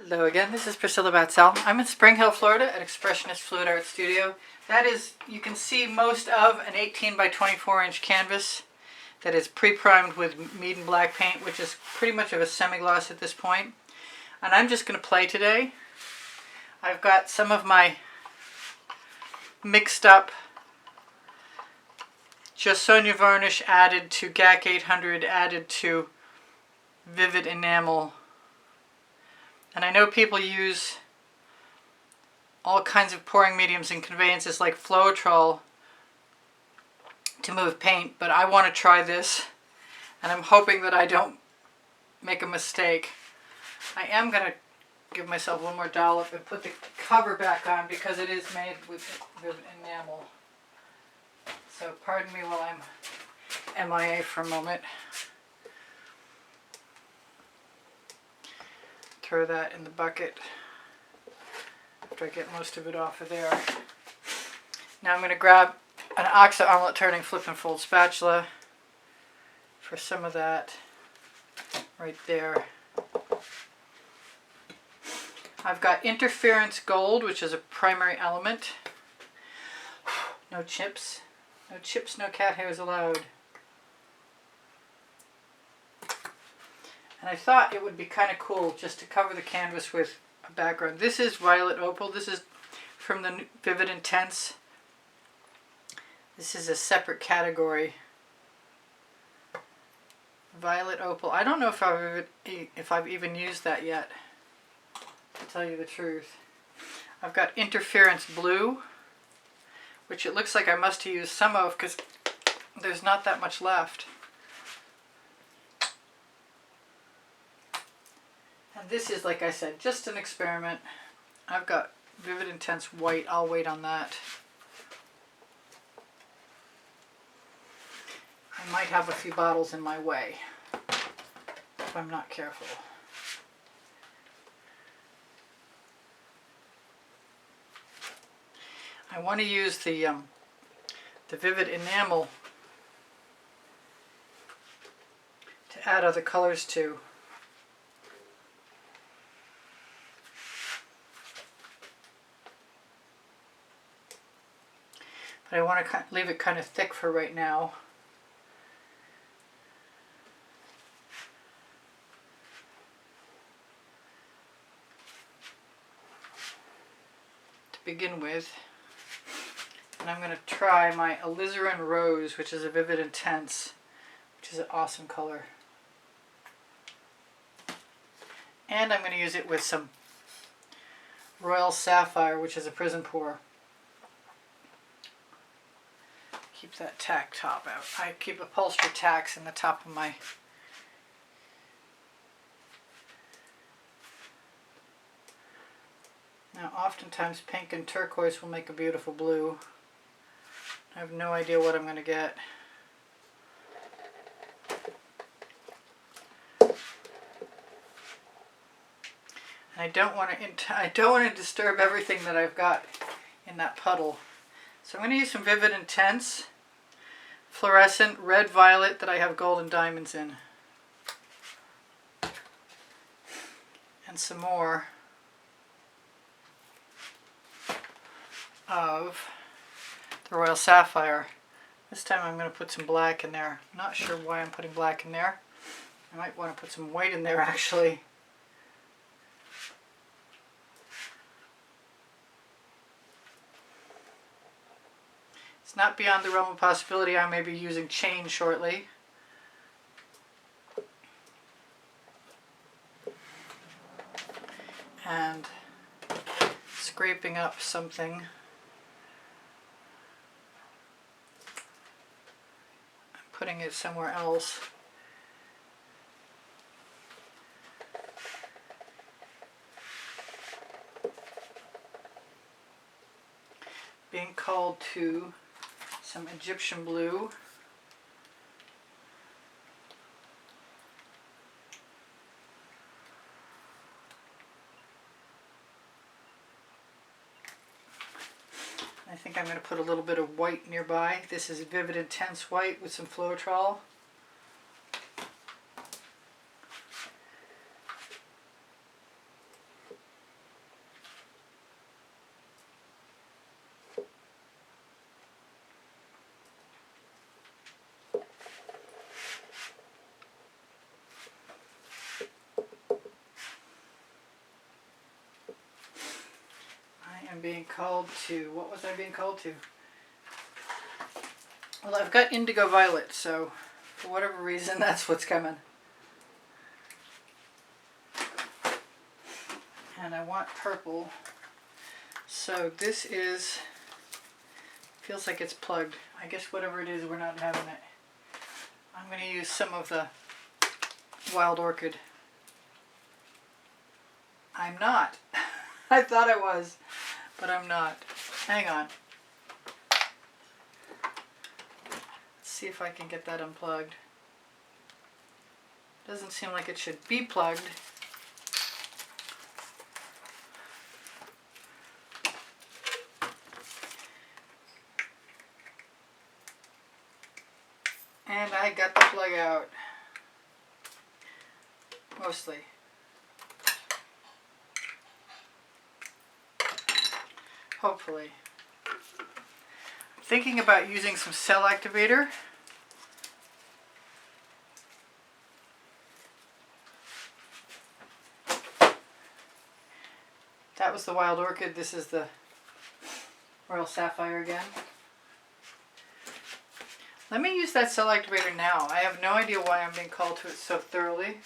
Hello again, this is Priscilla Batzell. I'm in Spring Hill, Florida at Expressionist Fluid Art Studio. That is, you can see most of an 18 by 24 inch canvas that is pre-primed with Meeden Black paint, which is pretty much of a semi-gloss at this point. And I'm just going to play today. I've got some of my mixed up Jasmne varnish added to GAC 800, added to Vivid Enamel. And I know people use all kinds of pouring mediums and conveyances like Floetrol to move paint, but I want to try this, and I'm hoping that I don't make a mistake. I am going to give myself one more dollop and put the cover back on because it is made with enamel. So pardon me while I'm MIA for a moment. Throw that in the bucket after I get most of it off of there. Now I'm going to grab an Oxo omelet turning flip and fold spatula for some of that right there. I've got Interference Gold, which is a primary element. No chips. No chips, no cat hairs allowed. And I thought it would be kind of cool just to cover the canvas with a background. This is Violet Opal. This is from the Vivid Intense. This is a separate category. Violet Opal. I don't know if I've even used that yet, to tell you the truth. I've got Interference Blue, which it looks like I must have used some of because there's not that much left. And this is, like I said, just an experiment. I've got Vivid Intense White. I'll wait on that. I might have a few bottles in my way if I'm not careful. I want to use the Vivid Enamel to add other colors to. But I want to leave it kind of thick for right now. To begin with. And I'm going to try my Alizarine Rose, which is a Vivid Intense, which is an awesome color. And I'm going to use it with some Royal Sapphire, which is a Prizm pour. Keep that tack top out. I keep upholstery tacks in the top of my... Now, oftentimes pink and turquoise will make a beautiful blue. I have no idea what I'm going to get. And I don't want to disturb everything that I've got in that puddle. So I'm going to use some Vivid Intense fluorescent red violet that I have gold and diamonds in. And some more of the Royal Sapphire. This time I'm going to put some black in there. I'm not sure why I'm putting black in there. I might want to put some white in there actually. It's not beyond the realm of possibility I may be using chain shortly. And scraping up something. Putting it somewhere else. Being called to some Egyptian blue. I think I'm going to put a little bit of white nearby. This is Vivid Intense White with some Floetrol. am being called to. What was I being called to? Well, I've got Indigo Violet, so for whatever reason, that's what's coming. And I want purple. So this is, feels like it's plugged. I guess whatever it is, we're not having it. I'm going to use some of the Wild Orchid. I'm not. I thought I was, but I'm not. Hang on. Let's see if I can get that unplugged. Doesn't seem like it should be plugged. And I got the plug out. Mostly. Hopefully. I'm thinking about using some cell activator. That was the Wild Orchid. This is the Royal Sapphire again. Let me use that cell activator now. I have no idea why I'm being called to it so thoroughly.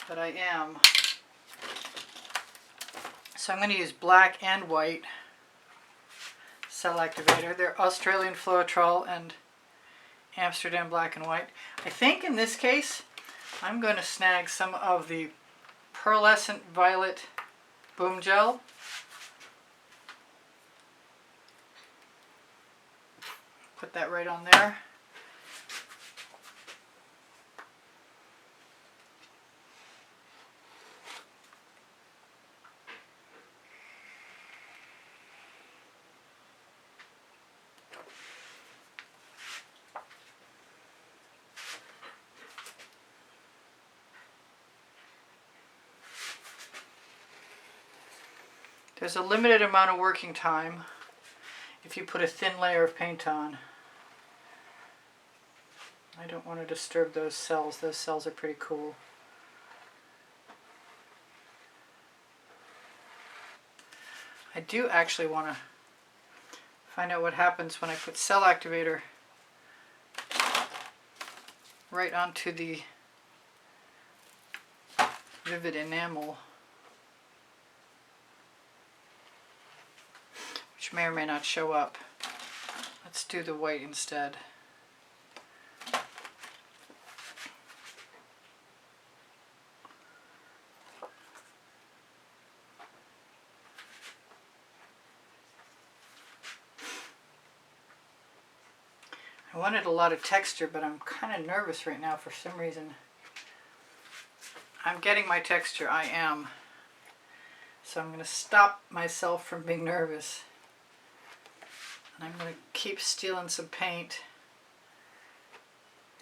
But I am. So I'm going to use black and white cell activator. They're Australian Floetrol and Amsterdam Black and White. I think in this case I'm going to snag some of the Pearlescent Violet Boom Gel. Put that right on there. There's a limited amount of working time if you put a thin layer of paint on. I don't want to disturb those cells. Those cells are pretty cool. I do actually want to find out what happens when I put cell activator right onto the vivid enamel, which may or may not show up. Let's do the white instead. I wanted a lot of texture, but I'm kind of nervous right now for some reason. I'm getting my texture, I am. So I'm going to stop myself from being nervous. And I'm going to keep stealing some paint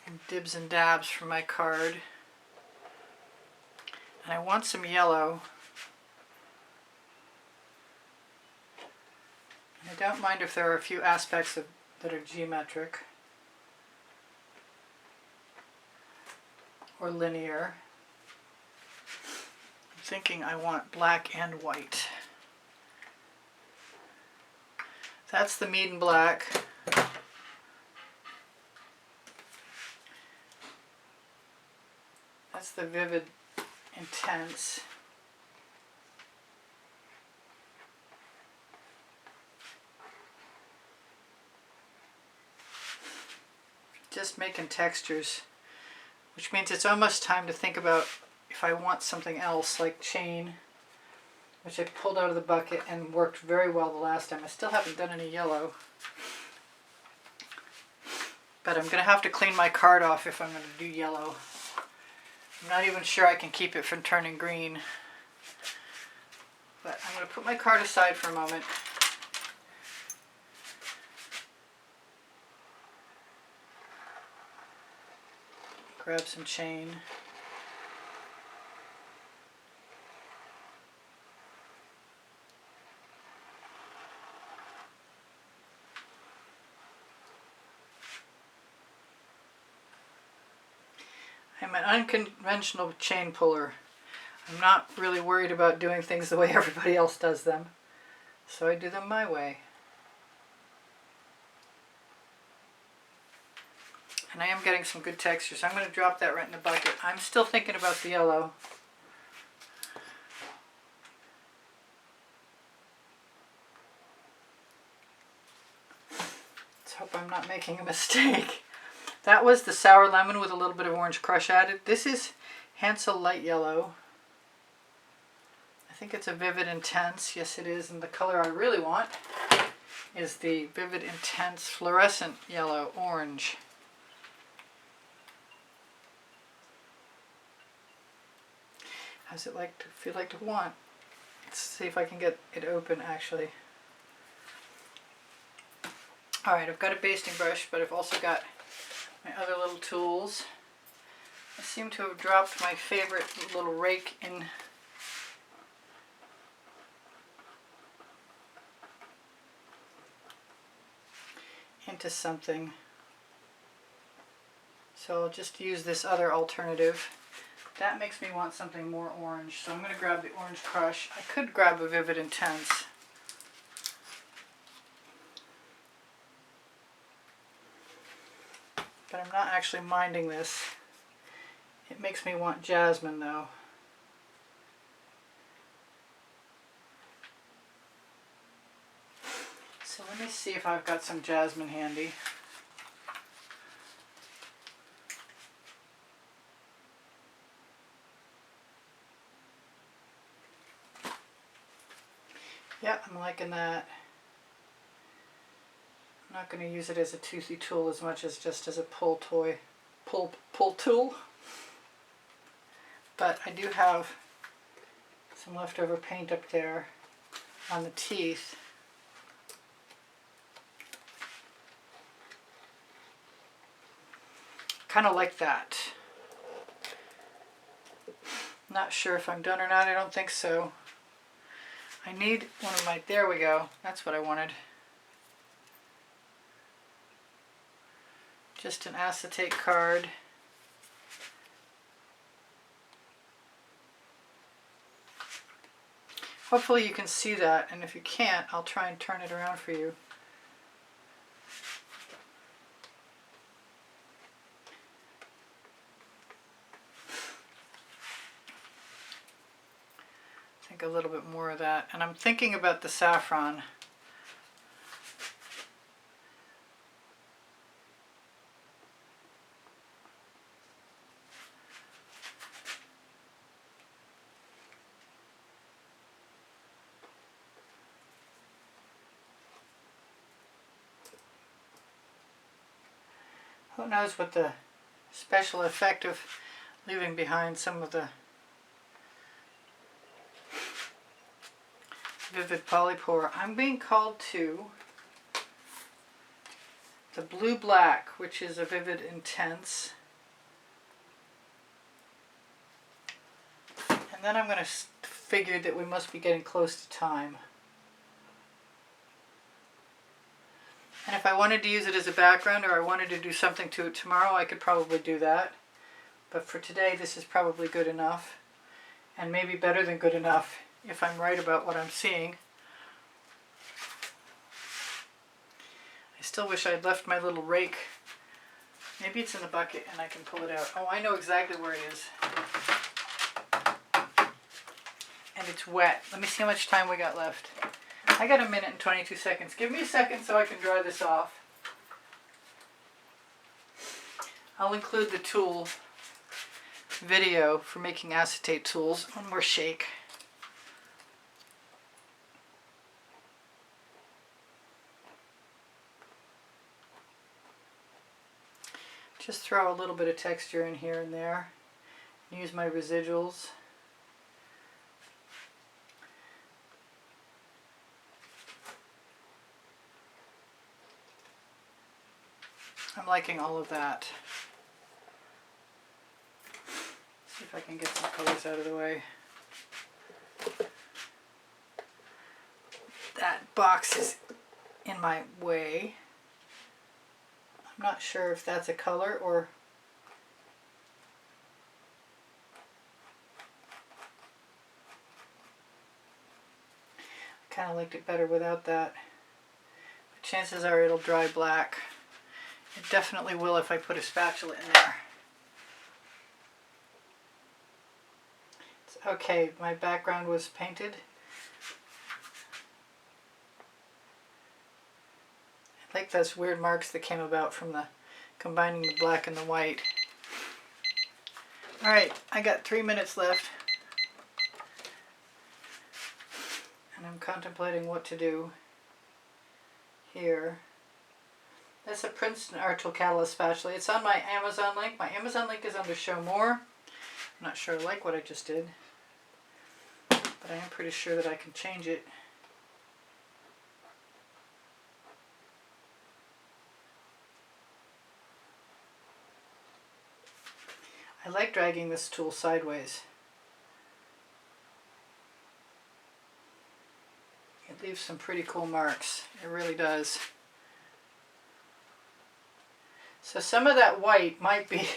and dibs and dabs from my card. And I want some yellow. And I don't mind if there are a few aspects that are geometric or linear. I'm thinking I want black and white. That's the Meeden Black. That's the Vivid Intense. Just making textures, which means it's almost time to think about if I want something else like chain, which I pulled out of the bucket and worked very well the last time. I still haven't done any yellow, but I'm going to have to clean my card off if I'm going to do yellow. I'm not even sure I can keep it from turning green, but I'm going to put my card aside for a moment. Grab some chain. I'm an unconventional chain puller. I'm not really worried about doing things the way everybody else does them, so I do them my way. And I am getting some good texture, so I'm going to drop that right in the bucket. I'm still thinking about the yellow. Let's hope I'm not making a mistake. That was the Sour Lemon with a little bit of Orange Crush added. This is Hansa Light Yellow. I think it's a Vivid Intense. Yes, it is. And the color I really want is the Vivid Intense Fluorescent Yellow Orange. How's it like to feel like to want? Let's see if I can get it open actually. Alright, I've got a basting brush, but I've also got my other little tools. I seem to have dropped my favorite little rake into something. So I'll just use this other alternative. That makes me want something more orange, so I'm going to grab the Orange Crush. I could grab a Vivid Intense. But I'm not actually minding this. It makes me want Jasmine though. So let me see if I've got some Jasmine handy. Yeah, I'm liking that. I'm not going to use it as a toothy tool as much as just as a pull tool. But I do have some leftover paint up there on the teeth. Kind of like that. Not sure if I'm done or not. I don't think so. I need one of my, there we go. That's what I wanted. Just an acetate card. Hopefully you can see that, and if you can't, I'll try and turn it around for you. I think a little bit more of that, and I'm thinking about the saffron. Who knows what the special effect of leaving behind some of the vivid polypore. I'm being called to the Blue Black, which is a Vivid Intense. And then I'm going to figure that we must be getting close to time. And if I wanted to use it as a background or I wanted to do something to it tomorrow, I could probably do that. But for today, this is probably good enough. And maybe better than good enough if I'm right about what I'm seeing. I still wish I'd left my little rake. Maybe it's in the bucket and I can pull it out. Oh, I know exactly where it is. And it's wet. Let me see how much time we got left. I got 1 minute and 22 seconds. Give me a second so I can dry this off. I'll include the tool video for making acetate tools. One more shake. Just throw a little bit of texture in here and there. Use my residuals. I'm liking all of that. See if I can get some colors out of the way. That box is in my way. I'm not sure if that's a color or kind of liked it better without that. But chances are it'll dry black. It definitely will if I put a spatula in there. It's okay, my background was painted. I like those weird marks that came about from the combining the black and the white. Alright, I got 3 minutes left. And I'm contemplating what to do here. That's a Princeton Archel Catalyst spatula. It's on my Amazon link. My Amazon link is under Show More. I'm not sure I like what I just did, but I am pretty sure that I can change it. I like dragging this tool sideways. It leaves some pretty cool marks. It really does. So some of that white might be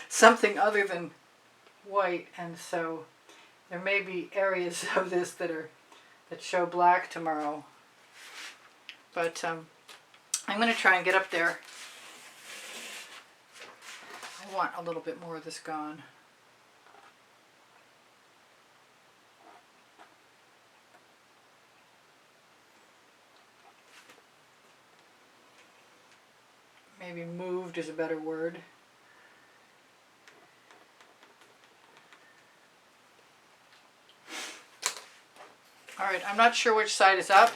something other than white, and so there may be areas of this that show black tomorrow. But I'm going to try and get up there. I want a little bit more of this gone. Maybe moved is a better word. Alright, I'm not sure which side is up.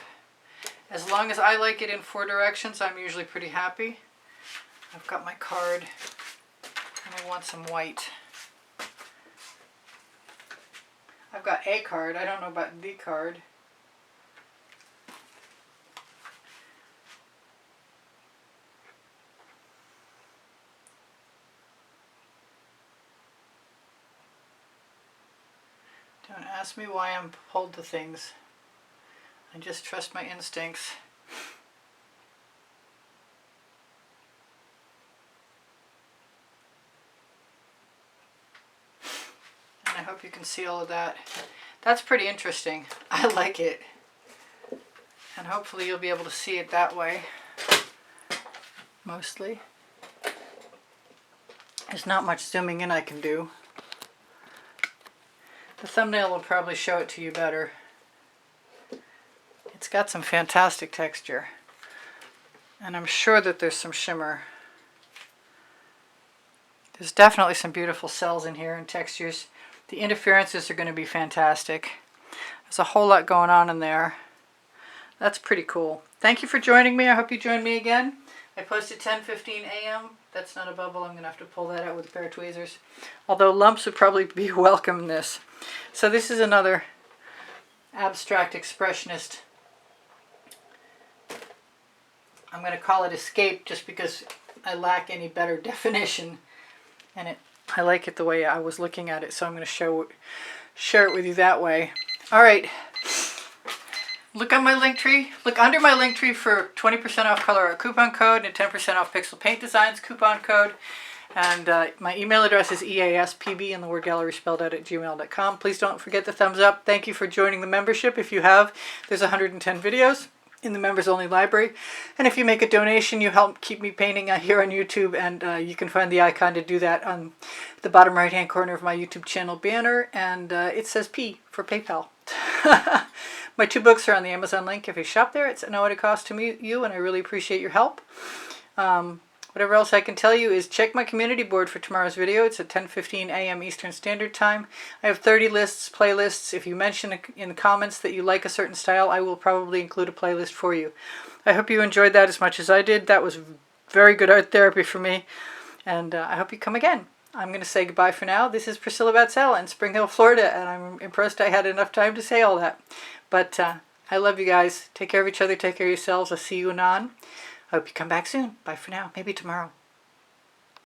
As long as I like it in 4 directions, I'm usually pretty happy. I've got my card and I want some white. I've got a card, I don't know about the card. Don't ask me why I'm pulled to things. I just trust my instincts. And I hope you can see all of that. That's pretty interesting. I like it. And hopefully you'll be able to see it that way. Mostly. There's not much zooming in I can do. The thumbnail will probably show it to you better. It's got some fantastic texture. And I'm sure that there's some shimmer. There's definitely some beautiful cells in here and textures. The interferences are going to be fantastic. There's a whole lot going on in there. That's pretty cool. Thank you for joining me. I hope you join me again. I posted 10:15 a.m. That's not a bubble. I'm going to have to pull that out with a pair of tweezers. Although lumps would probably be welcome in this. So this is another abstract expressionist. I'm going to call it Escape just because I lack any better definition. And I like it the way I was looking at it, so I'm going to share it with you that way. Alright. Look on my link tree. Look under my link tree for 20% off Colourarte coupon code and 10% off Pixel Paint Designs coupon code. And my email address is easpb and the word gallery spelled out at gmail.com. Please don't forget the thumbs up. Thank you for joining the membership. If you have, there's 110 videos in the members only library. And if you make a donation, you help keep me painting here on YouTube, and you can find the icon to do that on the bottom right hand corner of my YouTube channel banner, and it says P for PayPal. My 2 books are on the Amazon link. If you shop there, it's no added cost to you, and I really appreciate your help. Whatever else I can tell you is check my community board for tomorrow's video. It's at 10:15 a.m. Eastern Standard Time. I have 30 lists, playlists. If you mention in the comments that you like a certain style, I will probably include a playlist for you. I hope you enjoyed that as much as I did. That was very good art therapy for me, and I hope you come again. I'm going to say goodbye for now. This is Priscilla Batzell in Spring Hill, Florida, and I'm impressed I had enough time to say all that. But I love you guys. Take care of each other. Take care of yourselves. I'll see you anon. I hope you come back soon. Bye for now. Maybe tomorrow.